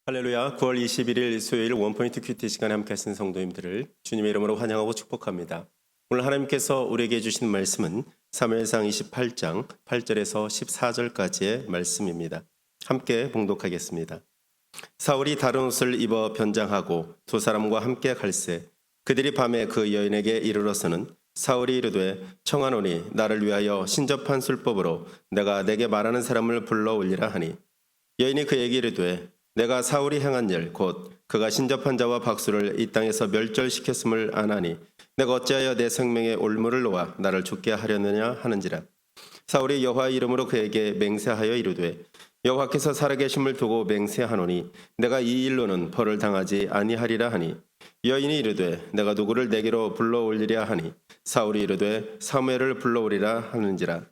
할렐루야. 9월 21일 수요일 원포인트 큐티 시간에 함께 하신 성도님들을 주님의 이름으로 환영하고 축복합니다. 오늘 하나님께서 우리에게 주신 말씀은 사무엘상 28장 8절에서 14절까지의 말씀입니다. 함께 봉독하겠습니다. 사울이 다른 옷을 입어 변장하고 두 사람과 함께 갈새 그들이 밤에 그 여인에게 이르러서는 사울이 이르되 청하노니 나를 위하여 신접한 술법으로 내가 내게 말하는 사람을 불러 올리라 하니 여인이 그에게 이르되 내가 사울이 행한 일 곧 그가 신접한 자와 박수를 이 땅에서 멸절시켰음을 아나니 내가 어찌하여 내 생명의 올무를 놓아 나를 죽게 하려느냐 하는지라. 사울이 여호와의 이름으로 그에게 맹세하여 이르되 여호와께서 살아계심을 두고 맹세하노니 내가 이 일로는 벌을 당하지 아니하리라 하니 여인이 이르되 내가 누구를 내게로 불러올리랴 하니 사울이 이르되 사무엘을 불러오리라 하는지라.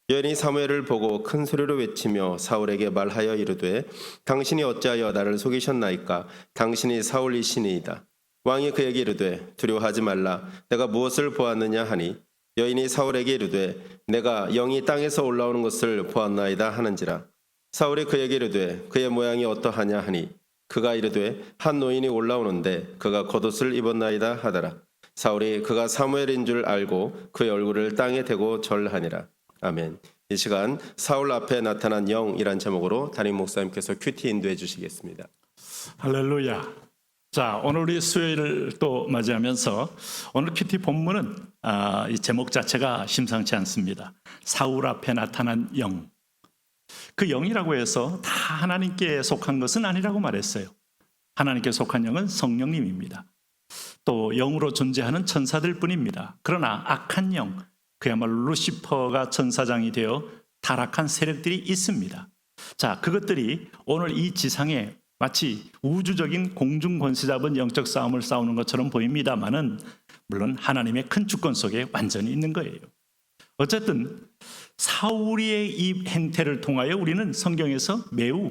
여인이 사무엘을 보고 큰 소리로 외치며 사울에게 말하여 이르되 당신이 어찌하여 나를 속이셨나이까? 당신이 사울이시니이다. 왕이 그에게 이르되 두려워하지 말라. 내가 무엇을 보았느냐 하니 여인이 사울에게 이르되 내가 영이 땅에서 올라오는 것을 보았나이다 하는지라. 사울이 그에게 이르되 그의 모양이 어떠하냐 하니 그가 이르되 한 노인이 올라오는데 그가 겉옷을 입었나이다 하더라. 사울이 그가 사무엘인 줄 알고 그의 얼굴을 땅에 대고 절하니라. 아멘. 이 시간 사울 앞에 나타난 영이란 제목으로 담임 목사님께서 큐티 인도해 주시겠습니다. 할렐루야. 자, 오늘 우리 수요일을 또 맞이하면서 오늘 큐티 본문은 이 제목 자체가 심상치 않습니다. 사울 앞에 나타난 영. 그 영이라고 해서 다 하나님께 속한 것은 아니라고 말했어요. 하나님께 속한 영은 성령님입니다. 또 영으로 존재하는 천사들 뿐입니다. 그러나 악한 영, 그야말로 루시퍼가 천사장이 되어 타락한 세력들이 있습니다. 자, 그것들이 오늘 이 지상에 마치 우주적인 공중 권세 잡은 영적 싸움을 싸우는 것처럼 보입니다만은 물론 하나님의 큰 주권 속에 완전히 있는 거예요. 어쨌든 사울의 이 행태를 통하여 우리는 성경에서 매우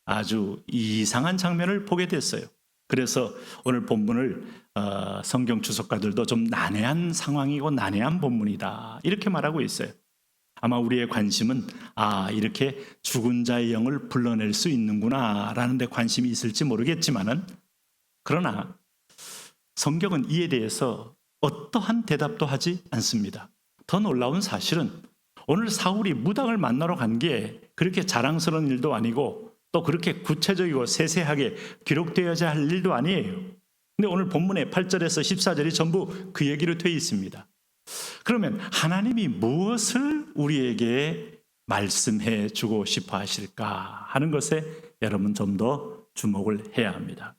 아주 이상한 장면을 보게 됐어요. 그래서 오늘 본문을 성경 주석가들도 좀 난해한 상황이고 난해한 본문이다 이렇게 말하고 있어요. 아마 우리의 관심은 이렇게 죽은 자의 영을 불러낼 수 있는구나 라는 데 관심이 있을지 모르겠지만은 그러나 성경은 이에 대해서 어떠한 대답도 하지 않습니다. 더 놀라운 사실은 오늘 사울이 무당을 만나러 간 게 그렇게 자랑스러운 일도 아니고 또 그렇게 구체적이고 세세하게 기록되어야 할 일도 아니에요. 근데 오늘 본문의 8절에서 14절이 전부 그 얘기로 되어 있습니다. 그러면 하나님이 무엇을 우리에게 말씀해 주고 싶어 하실까 하는 것에 여러분 좀 더 주목을 해야 합니다.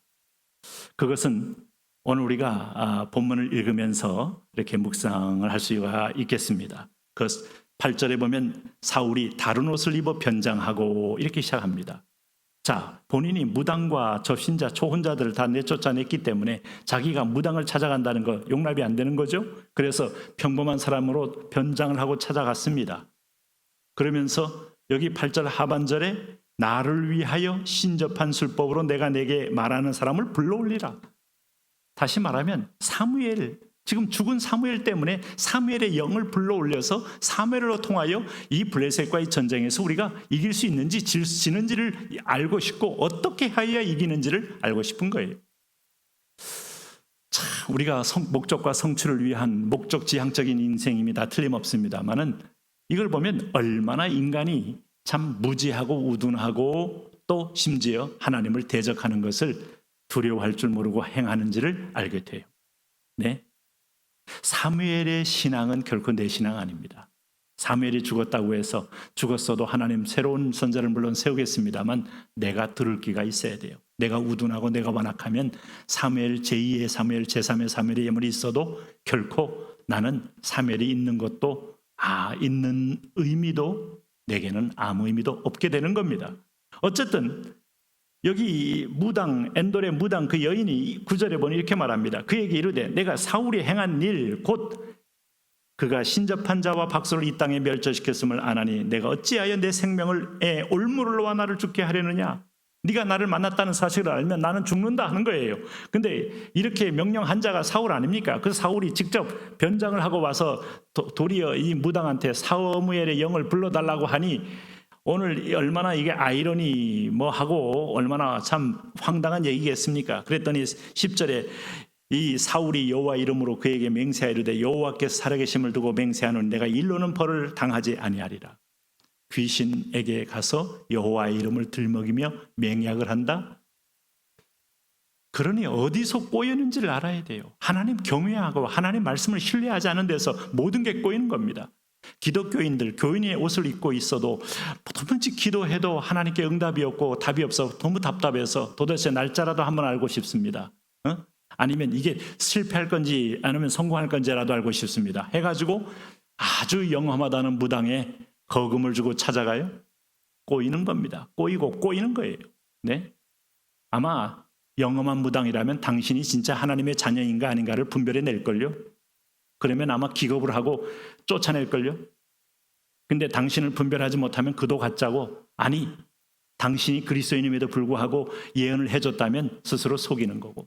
그것은 오늘 우리가 본문을 읽으면서 이렇게 묵상을 할 수가 있겠습니다. 그 8절에 보면 사울이 다른 옷을 입어 변장하고 이렇게 시작합니다. 자, 본인이 무당과 접신자, 초혼자들을 다 내쫓아냈기 때문에 자기가 무당을 찾아간다는 거 용납이 안 되는 거죠. 그래서 평범한 사람으로 변장을 하고 찾아갔습니다. 그러면서 여기 8절 하반절에 나를 위하여 신접한 술법으로 내가 내게 말하는 사람을 불러올리라. 다시 말하면 사무엘, 지금 죽은 사무엘 때문에 사무엘의 영을 불러올려서 사무엘로 통하여 이 블레셋과의 전쟁에서 우리가 이길 수 있는지 지는지를 알고 싶고 어떻게 하여야 이기는지를 알고 싶은 거예요. 자, 우리가 목적과 성취를 위한 목적지향적인 인생임이 다 틀림없습니다만은 이걸 보면 얼마나 인간이 참 무지하고 우둔하고 또 심지어 하나님을 대적하는 것을 두려워할 줄 모르고 행하는지를 알게 돼요. 네. 사무엘의 신앙은 결코 내 신앙 아닙니다. 사무엘이 죽었다고 해서 죽었어도 하나님 새로운 선자를 물론 세우겠습니다만 내가 들을 귀가 있어야 돼요. 내가 우둔하고 내가 완악하면 사무엘 제2의 사무엘, 제3의 사무엘의 예물이 있어도 결코 나는 사무엘이 있는 것도 있는 의미도 내게는 아무 의미도 없게 되는 겁니다. 어쨌든 여기 무당, 엔돌의 무당 그 여인이 9절에 보니 이렇게 말합니다. 그에게 이르되 내가 사울이 행한 일 곧 그가 신접한 자와 박수를 이 땅에 멸절시켰음을 아나니 내가 어찌하여 내 생명을 올무를 놓아 나를 죽게 하려느냐. 네가 나를 만났다는 사실을 알면 나는 죽는다 하는 거예요. 근데 이렇게 명령한 자가 사울 아닙니까? 그 사울이 직접 변장을 하고 와서 도리어 이 무당한테 사무엘의 영을 불러달라고 하니 오늘 얼마나 이게 아이러니 뭐 하고 얼마나 참 황당한 얘기겠습니까? 그랬더니 10절에 이 사울이 여호와 이름으로 그에게 맹세하이르되 여호와께서 살아계심을 두고 맹세하노니 내가 일로는 벌을 당하지 아니하리라. 귀신에게 가서 여호와의 이름을 들먹이며 맹약을 한다. 그러니 어디서 꼬이는지를 알아야 돼요. 하나님 경외하고 하나님 말씀을 신뢰하지 않은 데서 모든 게 꼬이는 겁니다. 기독교인들 교인의 옷을 입고 있어도 도무지 기도해도 하나님께 응답이 없고 답이 없어 너무 답답해서 도대체 날짜라도 한번 알고 싶습니다. 아니면 이게 실패할 건지 아니면 성공할 건지라도 알고 싶습니다. 해가지고 아주 영험하다는 무당에 거금을 주고 찾아가요. 꼬이는 겁니다. 꼬이고 꼬이는 거예요. 네? 아마 영험한 무당이라면 당신이 진짜 하나님의 자녀인가 아닌가를 분별해 낼걸요. 그러면 아마 기겁을 하고 쫓아낼걸요. 근데 당신을 분별하지 못하면 그도 가짜고, 아니 당신이 그리스도인임에도 불구하고 예언을 해줬다면 스스로 속이는 거고.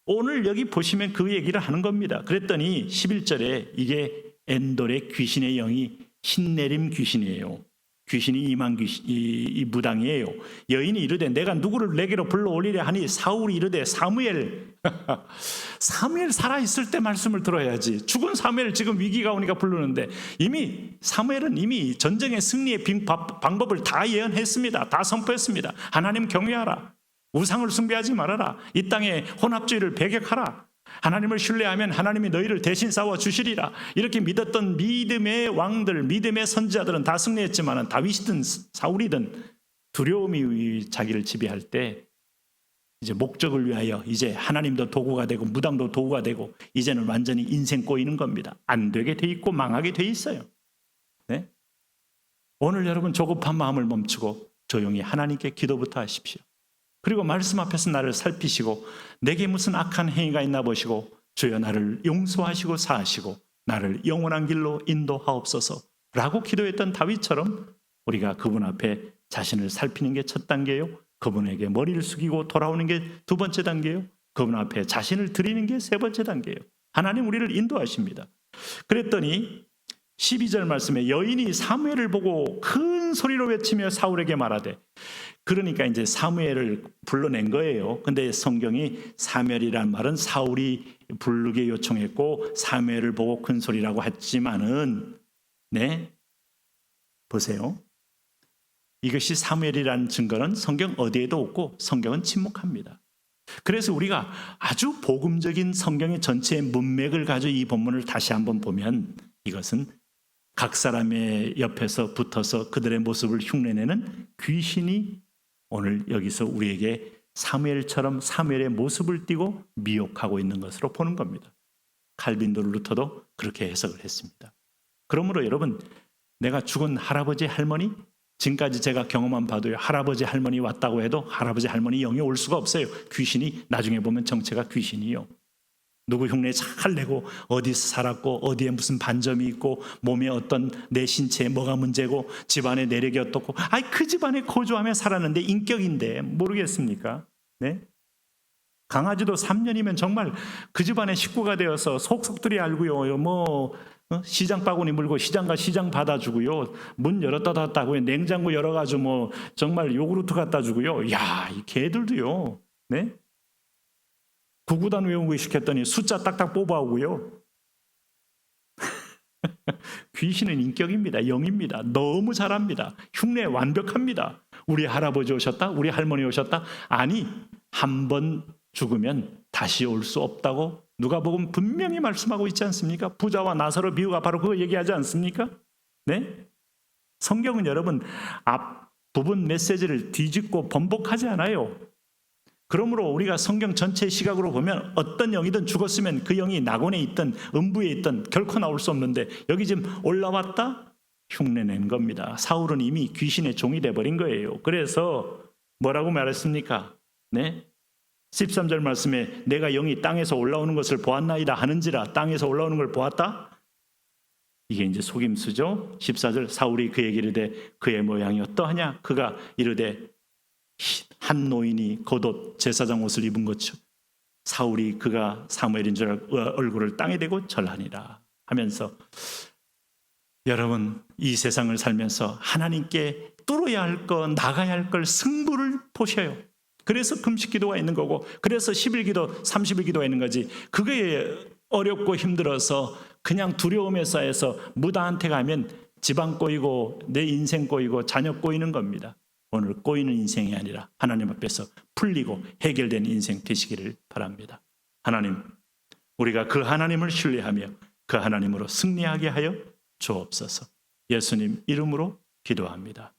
오늘 여기 보시면 그 얘기를 하는 겁니다. 그랬더니 11절에 이게 엔돌의 귀신의 영이 신내림 귀신이에요. 귀신이 임한 귀신, 이 무당이에요. 여인이 이르되 내가 누구를 내게로 불러올리려 하니 사울이 이르되 사무엘. 사무엘 살아있을 때 말씀을 들어야지. 죽은 사무엘 지금 위기가 오니까 부르는데 이미 사무엘은 이미 전쟁의 승리의 방법을 다 예언했습니다. 다 선포했습니다. 하나님 경외하라. 우상을 숭배하지 말아라. 이 땅에 혼합주의를 배격하라. 하나님을 신뢰하면 하나님이 너희를 대신 싸워 주시리라. 이렇게 믿었던 믿음의 왕들, 믿음의 선지자들은 다 승리했지만 다윗이든 사울이든 두려움이 자기를 지배할 때 이제 목적을 위하여 이제 하나님도 도구가 되고 무당도 도구가 되고 이제는 완전히 인생 꼬이는 겁니다. 안 되게 돼 있고 망하게 돼 있어요. 네? 오늘 여러분 조급한 마음을 멈추고 조용히 하나님께 기도부터 하십시오. 그리고 말씀 앞에서 나를 살피시고 내게 무슨 악한 행위가 있나 보시고 주여 나를 용서하시고 사하시고 나를 영원한 길로 인도하옵소서 라고 기도했던 다윗처럼 우리가 그분 앞에 자신을 살피는 게 첫 단계요. 그분에게 머리를 숙이고 돌아오는 게 두 번째 단계요. 그분 앞에 자신을 드리는 게 세 번째 단계예요. 하나님 우리를 인도하십니다. 그랬더니 12절 말씀에 여인이 사무엘을 보고 큰 소리로 외치며 사울에게 말하되, 그러니까 이제 사무엘을 불러낸 거예요. 근데 성경이 사무엘이란 말은 사울이 부르게 요청했고 사무엘을 보고 큰 소리라고 했지만은, 네, 보세요. 이것이 사무엘이라는 증거는 성경 어디에도 없고 성경은 침묵합니다. 그래서 우리가 아주 복음적인 성경의 전체의 문맥을 가지고 이 본문을 다시 한번 보면 이것은 각 사람의 옆에서 붙어서 그들의 모습을 흉내내는 귀신이 오늘 여기서 우리에게 사무엘처럼 사무엘의 모습을 띠고 미혹하고 있는 것으로 보는 겁니다. 칼빈도 루터도 그렇게 해석을 했습니다. 그러므로 여러분, 내가 죽은 할아버지 할머니, 지금까지 제가 경험한 바도요, 할아버지 할머니 왔다고 해도 할아버지 할머니 영이 올 수가 없어요. 귀신이 나중에 보면 정체가 귀신이요. 누구 흉내 잘 내고 어디서 살았고 어디에 무슨 반점이 있고 몸에 어떤 내 신체에 뭐가 문제고 집안의 내력이 어떻고, 아이 그 집안에 거주하며 살았는데 인격인데 모르겠습니까? 네? 강아지도 3년이면 정말 그 집안의 식구가 되어서 속속들이 알고요. 시장 바구니 물고 시장가 시장 받아주고요. 문 열었다 닫았다고요. 냉장고 열어가지고 정말 요구르트 갖다 주고요. 야, 이 개들도요. 네? 구구단 외우고 시켰더니 숫자 딱딱 뽑아오고요. 귀신은 인격입니다. 영입니다. 너무 잘합니다. 흉내 완벽합니다. 우리 할아버지 오셨다? 우리 할머니 오셨다? 아니, 한 번 죽으면 다시 올 수 없다고 누가복음 분명히 말씀하고 있지 않습니까? 부자와 나사로 비유가 바로 그거 얘기하지 않습니까? 네? 성경은 여러분 앞부분 메시지를 뒤집고 번복하지 않아요. 그러므로 우리가 성경 전체 시각으로 보면 어떤 영이든 죽었으면 그 영이 낙원에 있든 음부에 있든 결코 나올 수 없는데 여기 지금 올라왔다? 흉내낸 겁니다. 사울은 이미 귀신의 종이 돼버린 거예요. 그래서 뭐라고 말했습니까? 네? 13절 말씀에 내가 영이 땅에서 올라오는 것을 보았나이다 하는지라, 땅에서 올라오는 걸 보았다? 이게 이제 속임수죠. 14절 사울이 그에게 이르되 그의 모양이 어떠하냐? 그가 이르되 한 노인이 겉옷 제사장 옷을 입은 것처럼 사울이 그가 사무엘인 줄 알고 얼굴을 땅에 대고 절하니라 하면서 여러분, 이 세상을 살면서 하나님께 뚫어야 할 것, 나가야 할 걸 승부를 보셔요. 그래서 금식 기도가 있는 거고, 그래서 10일 기도, 30일 기도가 있는 거지. 그게 어렵고 힘들어서 그냥 두려움에 쌓여서 무당한테 가면 집안 꼬이고 내 인생 꼬이고 자녀 꼬이는 겁니다. 오늘 꼬이는 인생이 아니라 하나님 앞에서 풀리고 해결된 인생 되시기를 바랍니다. 하나님, 우리가 그 하나님을 신뢰하며 그 하나님으로 승리하게 하여 주옵소서. 예수님 이름으로 기도합니다.